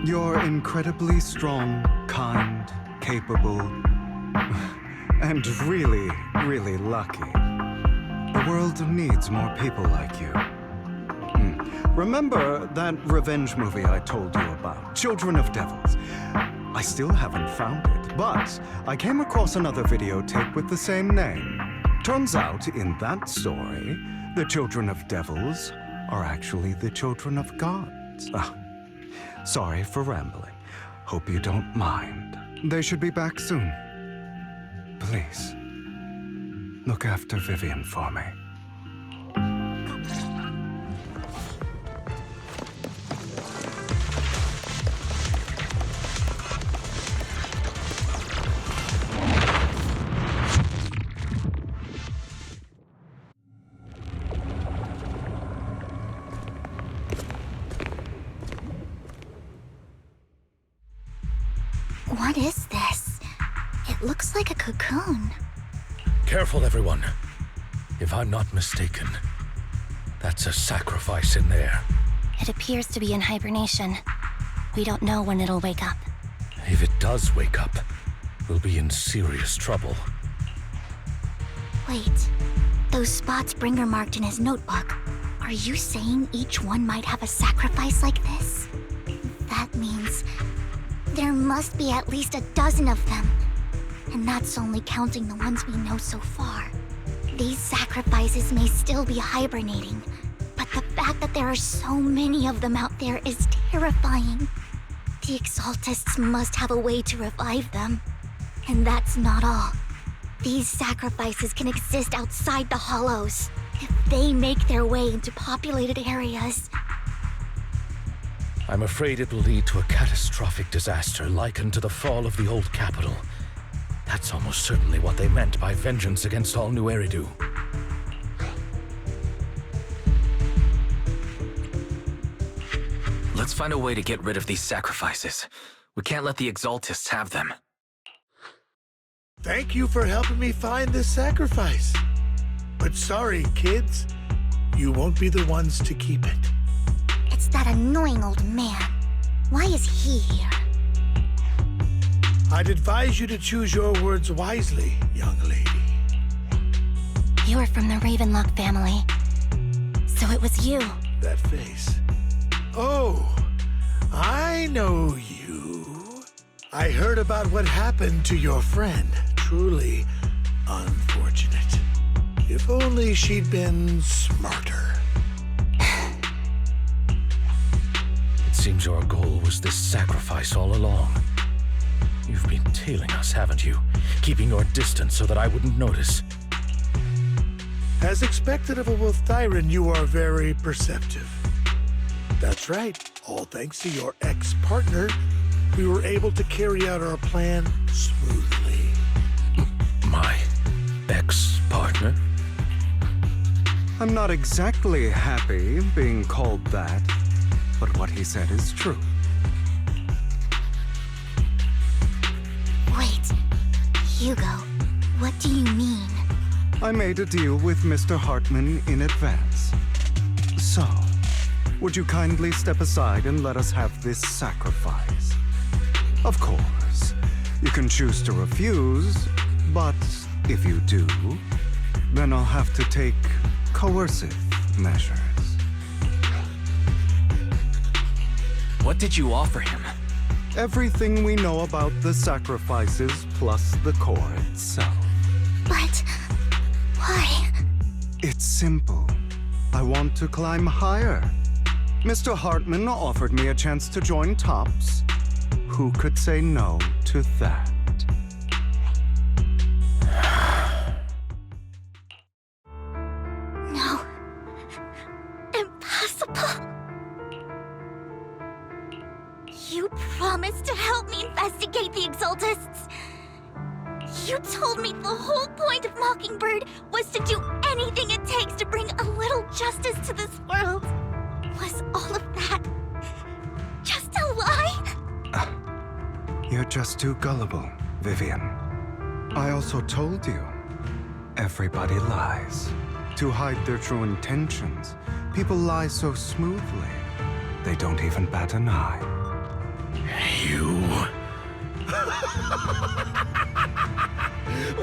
You're incredibly strong, kind, capable, and really, really lucky. The world needs more people like you. Remember that revenge movie I told you about, Children of Devils? I still haven't found it, but I came across another videotape with the same name. Turns out, in that story, the Children of Devils are actually the children of gods. Sorry for rambling. Hope you don't mind. They should be back soon. Please, look after Vivian for me. What is this? It looks like a cocoon. Careful, everyone. If I'm not mistaken, that's a sacrifice in there. It appears to be in hibernation. We don't know when it'll wake up. If it does wake up, we'll be in serious trouble. Wait, those spots Bringer marked in his notebook. Are you saying each one might have a sacrifice like this? That means there must be at least a dozen of them. And that's only counting the ones we know so far. These sacrifices may still be hibernating, but the fact that there are so many of them out there is terrifying. The Exaltists must have a way to revive them. And that's not all. These sacrifices can exist outside the Hollows. If they make their way into populated areas, I'm afraid it will lead to a catastrophic disaster likened to the fall of the old capital. That's almost certainly what they meant by vengeance against all New Eridu. Let's find a way to get rid of these sacrifices. We can't let the Exaltists have them. Thank you for helping me find this sacrifice. But sorry, kids. You won't be the ones to keep it. it's that annoying old man. Why is he here? I'd advise you to choose your words wisely, young lady. You're from the Ravenlock family. So it was you. That face. Oh, I know you. I heard about what happened to your friend. Truly unfortunate. If only she'd been smarter. It seems your goal was this sacrifice all along. You've been tailing us, haven't you? Keeping your distance so that I wouldn't notice. As expected of a Wolf-Thyran, you are very perceptive. That's right. All thanks to your ex-partner, we were able to carry out our plan smoothly. My ex-partner? I'm not exactly happy being called that, but what he said is true. Wait, Hugo, what do you mean? I made a deal with Mr. Hartman in advance. So, would you kindly step aside and let us have this sacrifice? Of course, you can choose to refuse, but if you do, then I'll have to take coercive measures. What did you offer him? Everything we know about the sacrifices plus the core itself. But why? It's simple. I want to climb higher. Mr. Hartman offered me a chance to join Tops. Who could say no to that? No. Impossible. You promised to help me investigate the Exaltists. You told me the whole point of Mockingbird was to do anything it takes to bring a little justice to this world. Was all of that just a lie? You're just too gullible, Vivian. I also told you, everybody lies. To hide their true intentions, people lie so smoothly, they don't even bat an eye. You.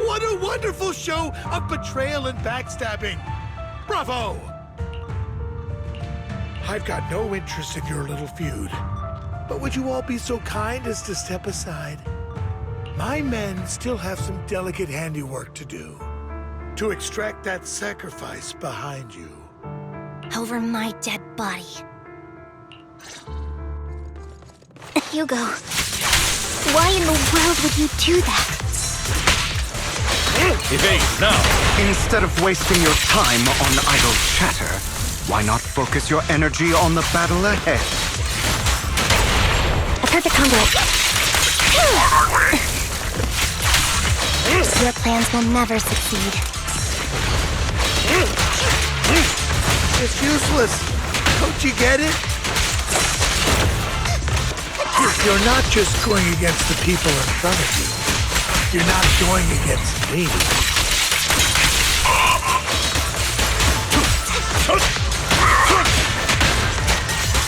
What a wonderful show of betrayal and backstabbing! Bravo! I've got no interest in your little feud, but would you all be so kind as to step aside? My men still have some delicate handiwork to do to extract that sacrifice behind you. Over my dead body. Hugo, why in the world would you do that? Evade, now! Instead of wasting your time on idle chatter, why not focus your energy on the battle ahead? A perfect conduit. Your plans will never succeed. It's useless. Don't you get it? You're not just going against the people in front of you. You're not going against me.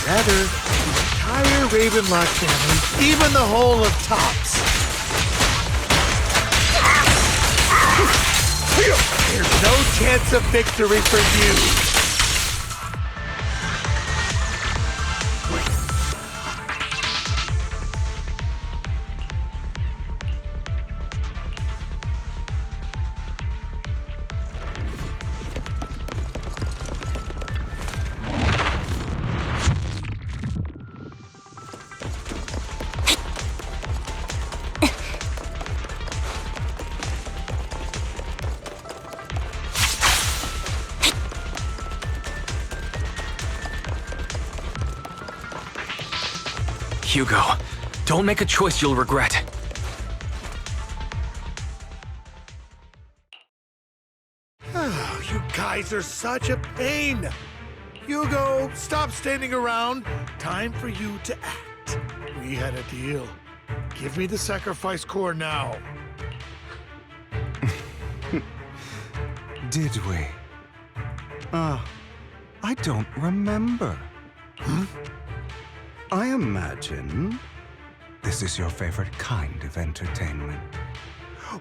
Rather, the entire Ravenlock family, even the whole of Tops. There's no chance of victory for you. Hugo, don't make a choice you'll regret. Oh, you guys are such a pain. Hugo, stop standing around. Time for you to act. We had a deal. Give me the sacrifice core now. Did we? I don't remember. I imagine this is your favorite kind of entertainment.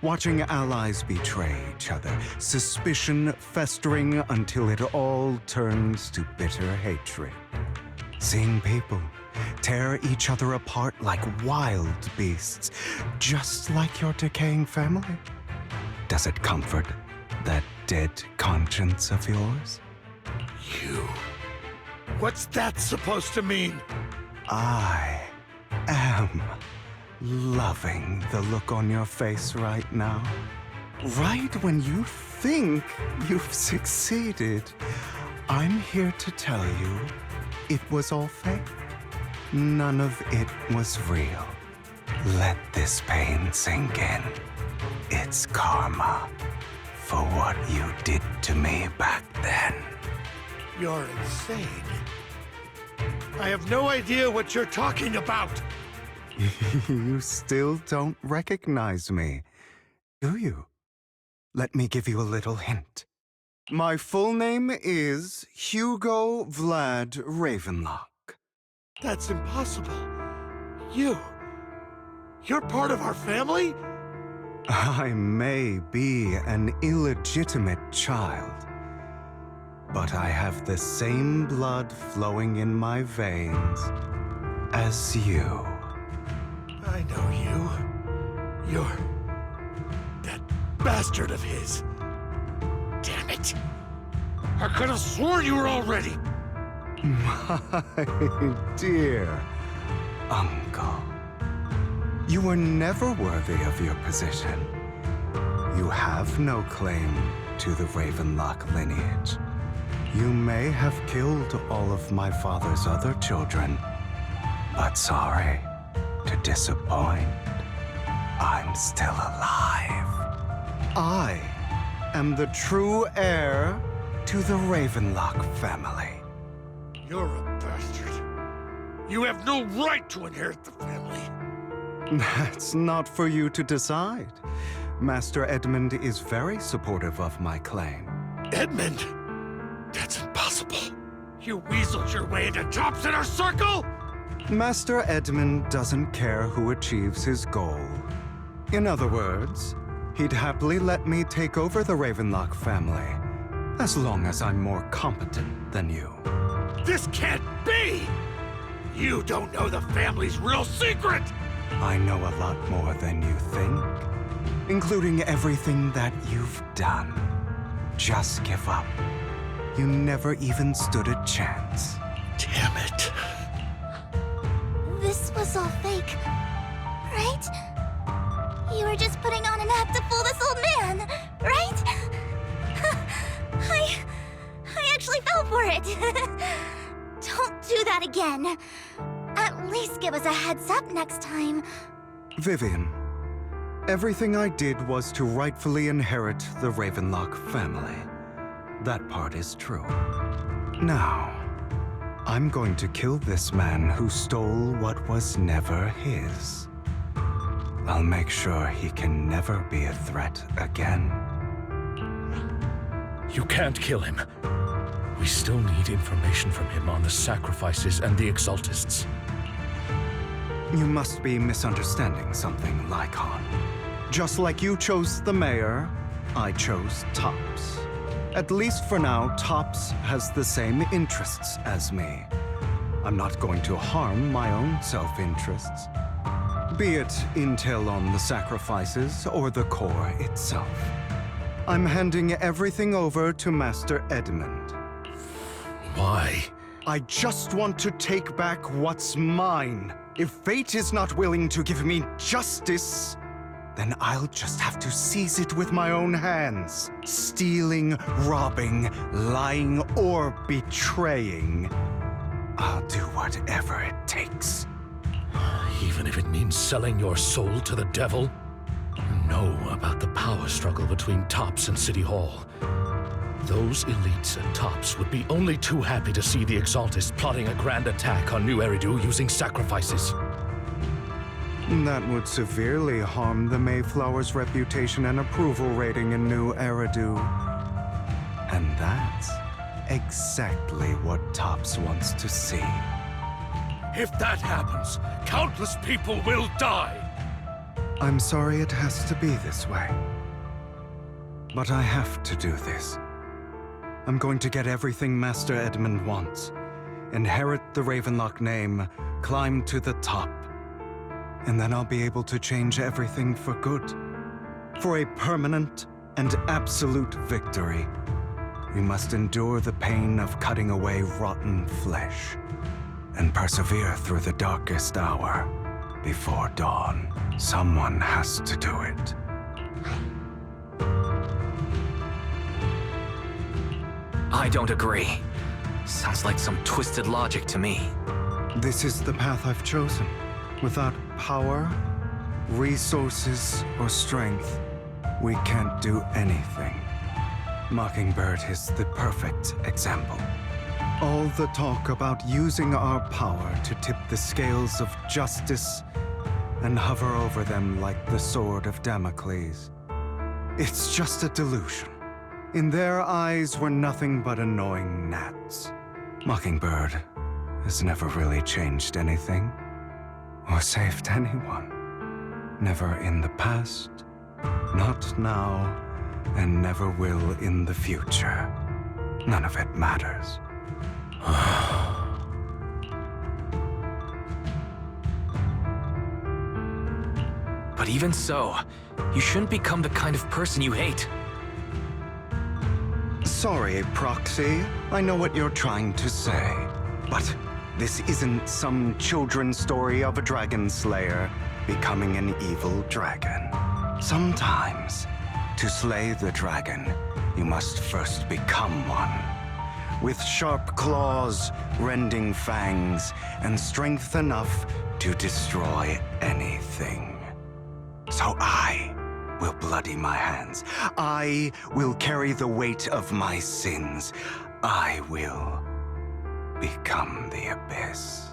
Watching allies betray each other, suspicion festering until it all turns to bitter hatred. Seeing people tear each other apart like wild beasts, just like your decaying family. Does it comfort that dead conscience of yours? You. What's that supposed to mean? I am loving the look on your face right now. Right when you think you've succeeded, I'm here to tell you it was all fake. None of it was real. Let this pain sink in. It's karma for what you did to me back then. You're insane. I have no idea what you're talking about. You still don't recognize me, do you? Let me give you a little hint. My full name is Hugo Vlad Ravenlock. That's impossible. You're part of our family? I may be an illegitimate child, but I have the same blood flowing in my veins as you. I know you. You're that bastard of his. Damn it. I could have sworn you were already. My dear uncle, you were never worthy of your position. You have no claim to the Ravenlock lineage. You may have killed all of my father's other children, but sorry to disappoint, I'm still alive. I am the true heir to the Ravenlock family. You're a bastard. You have no right to inherit the family. That's not for you to decide. Master Edmund is very supportive of my claim. Edmund? That's impossible. You weaseled your way into Top's inner circle? Master Edmund doesn't care who achieves his goal. In other words, he'd happily let me take over the Ravenlock family, as long as I'm more competent than you. This can't be! You don't know the family's real secret! I know a lot more than you think, including everything that you've done. Just give up. You never even stood a chance. Damn it. This was all fake, right? You were just putting on an act to fool this old man, right? I actually fell for it. Don't do that again. At least give us a heads up next time. Vivian, everything I did was to rightfully inherit the Ravenlock family. That part is true. Now, I'm going to kill this man who stole what was never his. I'll make sure he can never be a threat again. You can't kill him. We still need information from him on the sacrifices and the Exaltists. You must be misunderstanding something, Lycon. Just like you chose the mayor, I chose Tops. At least for now, Tops has the same interests as me. I'm not going to harm my own self-interests. Be it intel on the sacrifices or the core itself. I'm handing everything over to Master Edmund. Why? I just want to take back what's mine. If fate is not willing to give me justice, then I'll just have to seize it with my own hands. Stealing, robbing, lying, or betraying. I'll do whatever it takes. Even if it means selling your soul to the devil? You know about the power struggle between Tops and City Hall. Those elites at Tops would be only too happy to see the Exaltists plotting a grand attack on New Eridu using sacrifices. That would severely harm the Mayflower's reputation and approval rating in New Eridu. And that's exactly what Tops wants to see. If that happens, countless people will die! I'm sorry it has to be this way. But I have to do this. I'm going to get everything Master Edmund wants. Inherit the Ravenlock name, climb to the top. And then I'll be able to change everything for good. For a permanent and absolute victory, we must endure the pain of cutting away rotten flesh and persevere through the darkest hour before dawn. Someone has to do it. I don't agree. Sounds like some twisted logic to me. This is the path I've chosen. Without power, resources, or strength, we can't do anything. Mockingbird is the perfect example. All the talk about using our power to tip the scales of justice and hover over them like the sword of Damocles. It's just a delusion. In their eyes, we're nothing but annoying gnats. Mockingbird has never really changed anything or saved anyone. Never in the past, not now, and never will in the future. None of it matters. But even so, you shouldn't become the kind of person you hate. Sorry, Proxy. I know what you're trying to say. But this isn't some children's story of a dragon slayer becoming an evil dragon. Sometimes, to slay the dragon, you must first become one. With sharp claws, rending fangs, and strength enough to destroy anything. So I will bloody my hands. I will carry the weight of my sins. I will become the Abyss.